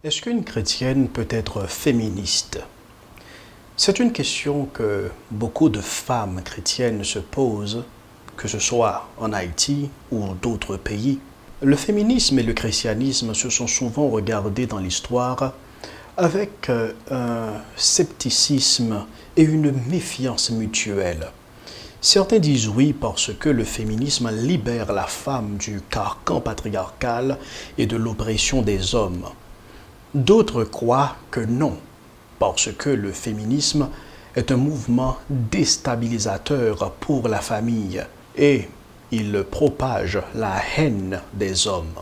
Est-ce qu'une chrétienne peut être féministe? C'est une question que beaucoup de femmes chrétiennes se posent, que ce soit en Haïti ou d'autres pays. Le féminisme et le christianisme se sont souvent regardés dans l'histoire avec un scepticisme et une méfiance mutuelle. Certains disent oui parce que le féminisme libère la femme du carcan patriarcal et de l'oppression des hommes. D'autres croient que non, parce que le féminisme est un mouvement déstabilisateur pour la famille et il propage la haine des hommes.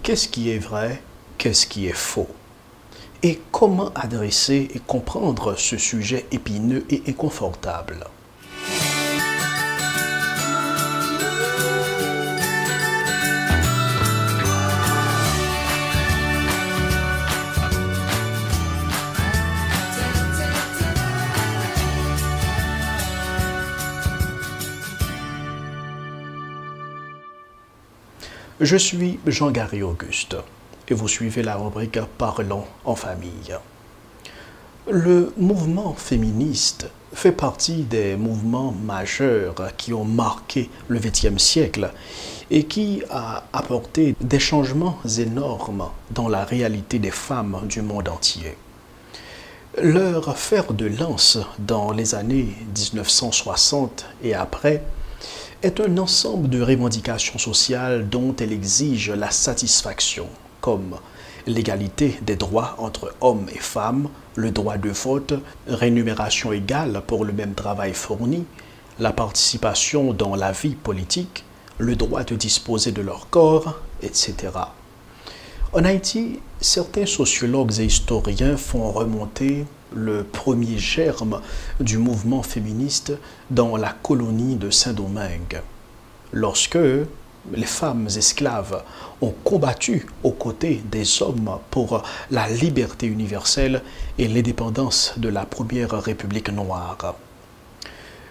Qu'est-ce qui est vrai? Qu'est-ce qui est faux? Et comment adresser et comprendre ce sujet épineux et inconfortable? Je suis Jean-Gary Auguste et vous suivez la rubrique Parlons en famille. Le mouvement féministe fait partie des mouvements majeurs qui ont marqué le XXe siècle et qui a apporté des changements énormes dans la réalité des femmes du monde entier. Leur fer de lance dans les années 1960 et après est un ensemble de revendications sociales dont elle exige la satisfaction, comme l'égalité des droits entre hommes et femmes, le droit de vote, rémunération égale pour le même travail fourni, la participation dans la vie politique, le droit de disposer de leur corps, etc. En Haïti, certains sociologues et historiens font remonter le premier germe du mouvement féministe dans la colonie de Saint-Domingue, lorsque les femmes esclaves ont combattu aux côtés des hommes pour la liberté universelle et l'indépendance de la première République noire.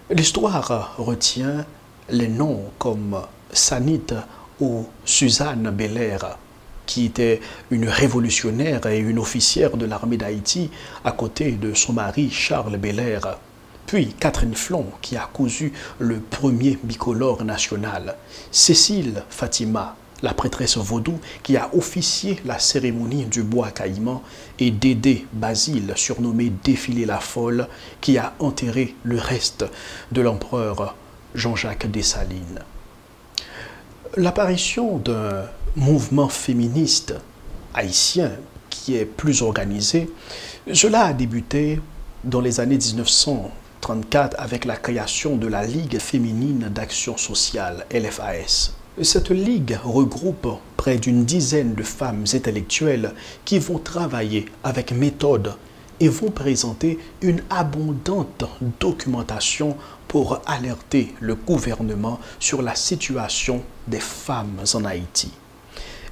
L'histoire retient les noms comme Sanit ou Suzanne Belair, qui était une révolutionnaire et une officière de l'armée d'Haïti à côté de son mari Charles Belair. Puis Catherine Flon, qui a cousu le premier bicolore national. Cécile Fatima, la prêtresse vaudou, qui a officié la cérémonie du bois caïman. Et Dédé Basile, surnommé Défilé la Folle, qui a enterré le reste de l'empereur Jean-Jacques Dessalines. L'apparition d'un mouvement féministe haïtien qui est plus organisé, cela a débuté dans les années 1934 avec la création de la Ligue féminine d'action sociale, LFAS. Cette ligue regroupe près d'une dizaine de femmes intellectuelles qui vont travailler avec méthode et vont présenter une abondante documentation pour alerter le gouvernement sur la situation des femmes en Haïti.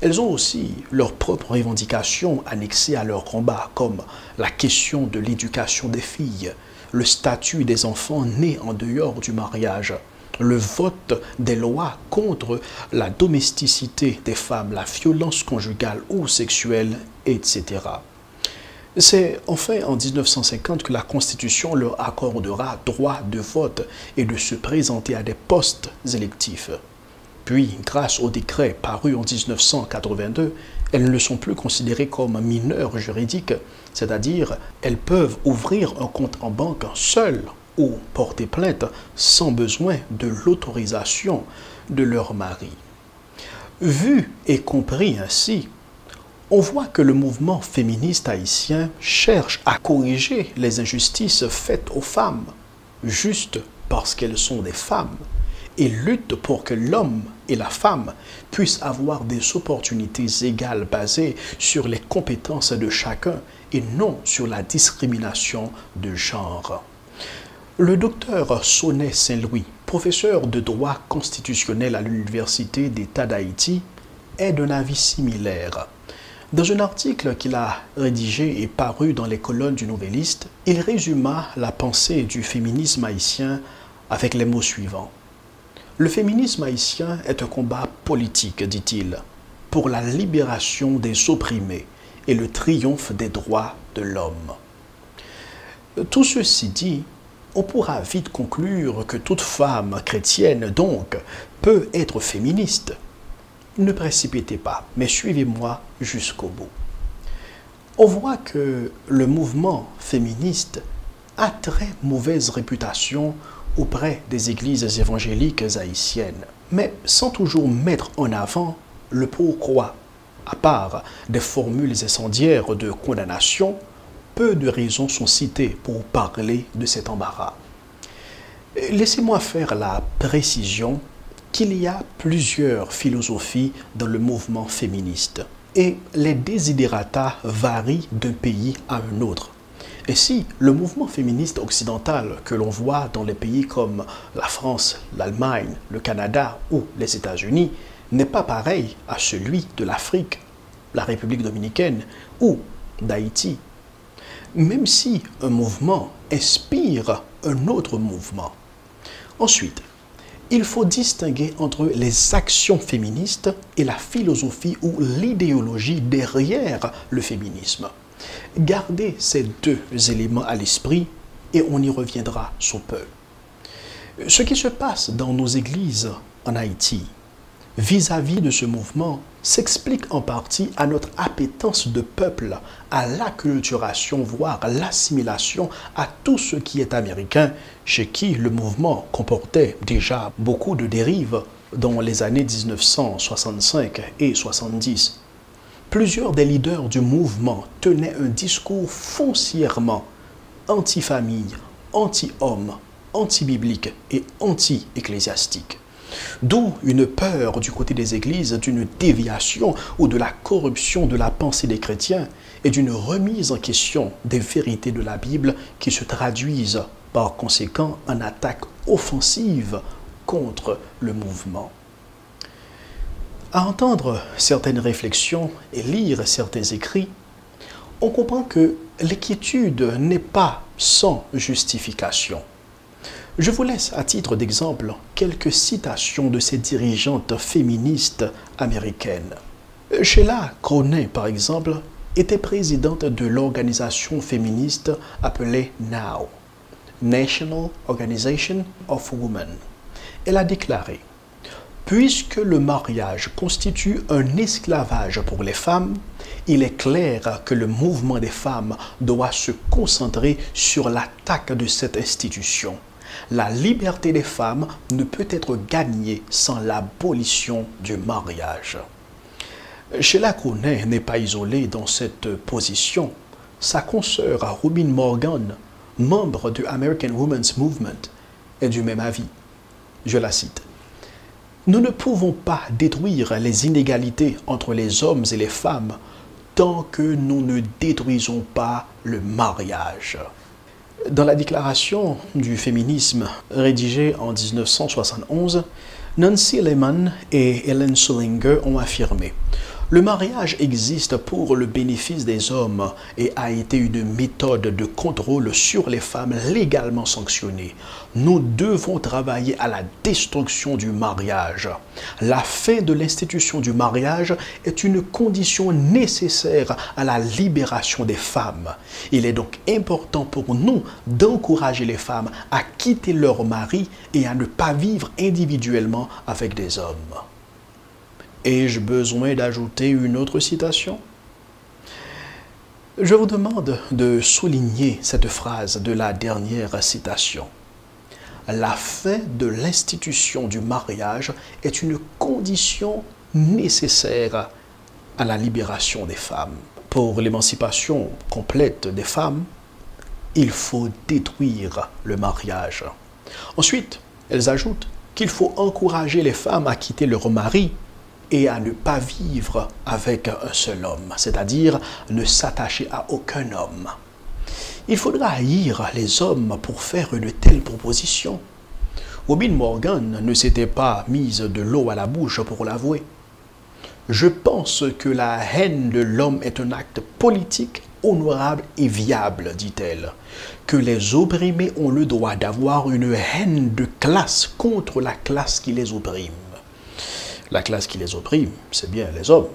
Elles ont aussi leurs propres revendications annexées à leur combat, comme la question de l'éducation des filles, le statut des enfants nés en dehors du mariage, le vote des lois contre la domesticité des femmes, la violence conjugale ou sexuelle, etc. C'est enfin en 1950 que la Constitution leur accordera droit de vote et de se présenter à des postes électifs. Puis, grâce au décret paru en 1982, elles ne sont plus considérées comme mineures juridiques, c'est-à-dire elles peuvent ouvrir un compte en banque seules ou porter plainte sans besoin de l'autorisation de leur mari. Vu et compris ainsi, on voit que le mouvement féministe haïtien cherche à corriger les injustices faites aux femmes, juste parce qu'elles sont des femmes, et lutte pour que l'homme et la femme puissent avoir des opportunités égales basées sur les compétences de chacun et non sur la discrimination de genre. Le docteur Sonnet Saint-Louis, professeur de droit constitutionnel à l'Université d'État d'Haïti, est d'un avis similaire. Dans un article qu'il a rédigé et paru dans les colonnes du Nouvelliste, il résuma la pensée du féminisme haïtien avec les mots suivants. Le féminisme haïtien est un combat politique, dit-il, pour la libération des opprimés et le triomphe des droits de l'homme. Tout ceci dit, on pourra vite conclure que toute femme chrétienne, donc, peut être féministe. Ne précipitez pas, mais suivez-moi jusqu'au bout. On voit que le mouvement féministe a très mauvaise réputation auprès des églises évangéliques haïtiennes, mais sans toujours mettre en avant le pourquoi. À part des formules incendiaires de condamnation, peu de raisons sont citées pour parler de cet embarras. Laissez-moi faire la précision qu'il y a plusieurs philosophies dans le mouvement féministe et les desiderata varient d'un pays à un autre. Ainsi, le mouvement féministe occidental que l'on voit dans les pays comme la France, l'Allemagne, le Canada ou les États-Unis n'est pas pareil à celui de l'Afrique, la République dominicaine ou d'Haïti. Même si un mouvement inspire un autre mouvement. Ensuite, il faut distinguer entre les actions féministes et la philosophie ou l'idéologie derrière le féminisme. Gardez ces deux éléments à l'esprit et on y reviendra sous peu. Ce qui se passe dans nos églises en Haïti vis-à-vis de ce mouvement s'explique en partie à notre appétence de peuple à l'acculturation, voire l'assimilation à tout ce qui est américain, chez qui le mouvement comportait déjà beaucoup de dérives dans les années 1965 et 70. Plusieurs des leaders du mouvement tenaient un discours foncièrement anti-famille, anti-homme, anti-biblique et anti-ecclésiastique. D'où une peur du côté des églises d'une déviation ou de la corruption de la pensée des chrétiens et d'une remise en question des vérités de la Bible qui se traduisent par conséquent en attaques offensives contre le mouvement. À entendre certaines réflexions et lire certains écrits, on comprend que l'inquiétude n'est pas sans justification. Je vous laisse à titre d'exemple quelques citations de ces dirigeantes féministes américaines. Sheila Cronin, par exemple, était présidente de l'organisation féministe appelée NOW, National Organization of Women. Elle a déclaré « Puisque le mariage constitue un esclavage pour les femmes, il est clair que le mouvement des femmes doit se concentrer sur l'attaque de cette institution. La liberté des femmes ne peut être gagnée sans l'abolition du mariage. » Sheila Cronin n'est pas isolée dans cette position. Sa consoeur Robin Morgan, membre du American Women's Movement, est du même avis. Je la cite. « Nous ne pouvons pas détruire les inégalités entre les hommes et les femmes tant que nous ne détruisons pas le mariage. » Dans la déclaration du féminisme rédigée en 1971, Nancy Lehman et Ellen Solinger ont affirmé « Le mariage existe pour le bénéfice des hommes et a été une méthode de contrôle sur les femmes légalement sanctionnée. Nous devons travailler à la destruction du mariage. La fin de l'institution du mariage est une condition nécessaire à la libération des femmes. Il est donc important pour nous d'encourager les femmes à quitter leur mari et à ne pas vivre individuellement avec des hommes. » Ai-je besoin d'ajouter une autre citation? Je vous demande de souligner cette phrase de la dernière citation. La fin de l'institution du mariage est une condition nécessaire à la libération des femmes. Pour l'émancipation complète des femmes, il faut détruire le mariage. Ensuite, elles ajoutent qu'il faut encourager les femmes à quitter leur mari et à ne pas vivre avec un seul homme, c'est-à-dire ne s'attacher à aucun homme. Il faudra haïr les hommes pour faire une telle proposition. Robin Morgan ne s'était pas mise de l'eau à la bouche pour l'avouer. Je pense que la haine de l'homme est un acte politique honorable et viable, dit-elle, que les opprimés ont le droit d'avoir une haine de classe contre la classe qui les opprime. La classe qui les opprime, c'est bien les hommes.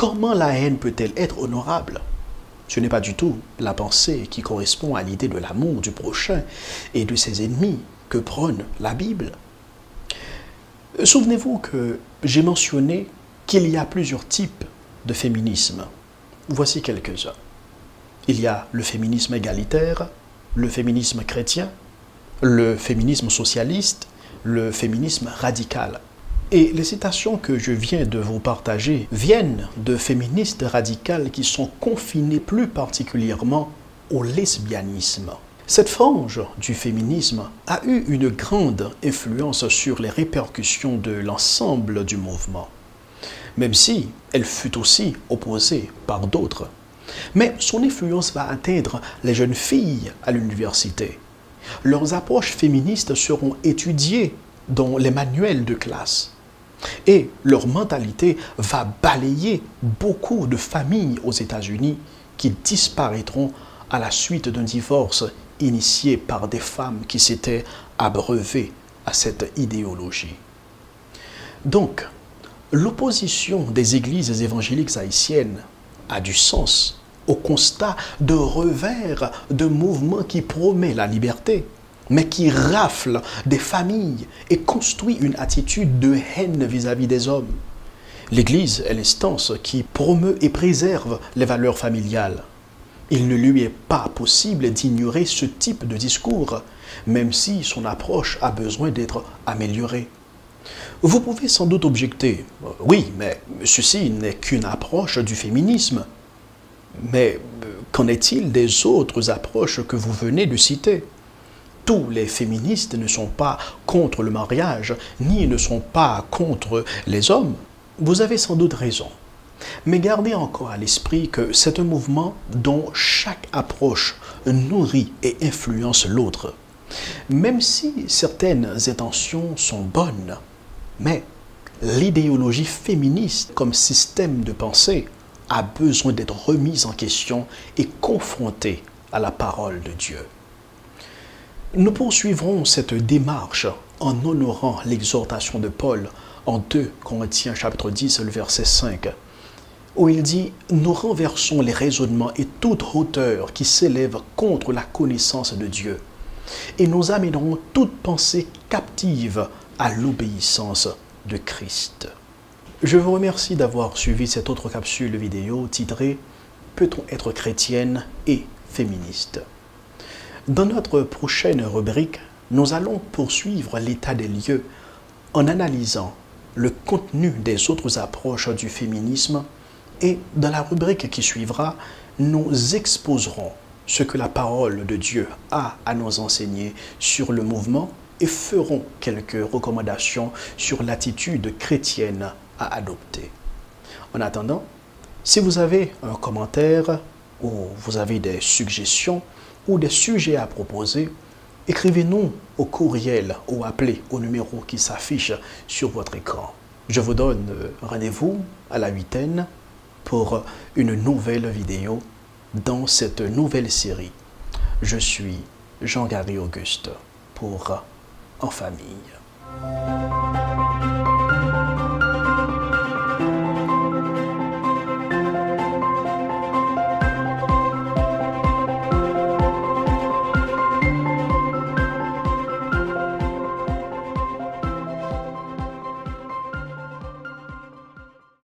comment la haine peut-elle être honorable? Ce n'est pas du tout la pensée qui correspond à l'idée de l'amour du prochain et de ses ennemis que prône la Bible. Souvenez-vous que j'ai mentionné qu'il y a plusieurs types de féminisme. Voici quelques-uns. Il y a le féminisme égalitaire, le féminisme chrétien, le féminisme socialiste, le féminisme radical. Et les citations que je viens de vous partager viennent de féministes radicales qui sont confinées plus particulièrement au lesbianisme. Cette frange du féminisme a eu une grande influence sur les répercussions de l'ensemble du mouvement, même si elle fut aussi opposée par d'autres. Mais son influence va atteindre les jeunes filles à l'université. Leurs approches féministes seront étudiées dans les manuels de classe. Et leur mentalité va balayer beaucoup de familles aux États-Unis qui disparaîtront à la suite d'un divorce initié par des femmes qui s'étaient abreuvées à cette idéologie. Donc, l'opposition des églises évangéliques haïtiennes a du sens au constat de revers de mouvements qui promet la liberté, mais qui rafle des familles et construit une attitude de haine vis-à-vis des hommes. L'Église est l'instance qui promeut et préserve les valeurs familiales. Il ne lui est pas possible d'ignorer ce type de discours, même si son approche a besoin d'être améliorée. Vous pouvez sans doute objecter, oui, mais ceci n'est qu'une approche du féminisme. Mais qu'en est-il des autres approches que vous venez de citer? Tous les féministes ne sont pas contre le mariage, ni ne sont pas contre les hommes. Vous avez sans doute raison. Mais gardez encore à l'esprit que c'est un mouvement dont chaque approche nourrit et influence l'autre. Même si certaines intentions sont bonnes, mais l'idéologie féministe comme système de pensée a besoin d'être remise en question et confrontée à la parole de Dieu. Nous poursuivrons cette démarche en honorant l'exhortation de Paul en 2 Corinthiens chapitre 10, le verset 5, où il dit « Nous renversons les raisonnements et toute hauteur qui s'élève contre la connaissance de Dieu, et nous amènerons toute pensée captive à l'obéissance de Christ. » Je vous remercie d'avoir suivi cette autre capsule vidéo titrée « Peut-on être chrétienne et féministe ?» Dans notre prochaine rubrique, nous allons poursuivre l'état des lieux en analysant le contenu des autres approches du féminisme et dans la rubrique qui suivra, nous exposerons ce que la parole de Dieu a à nous enseigner sur le mouvement et ferons quelques recommandations sur l'attitude chrétienne à adopter. En attendant, si vous avez un commentaire ou vous avez des suggestions ou des sujets à proposer, écrivez-nous au courriel ou appelez au numéro qui s'affiche sur votre écran. Je vous donne rendez-vous à la 8e pour une nouvelle vidéo dans cette nouvelle série. Je suis Jean-Gary Auguste pour En Famille.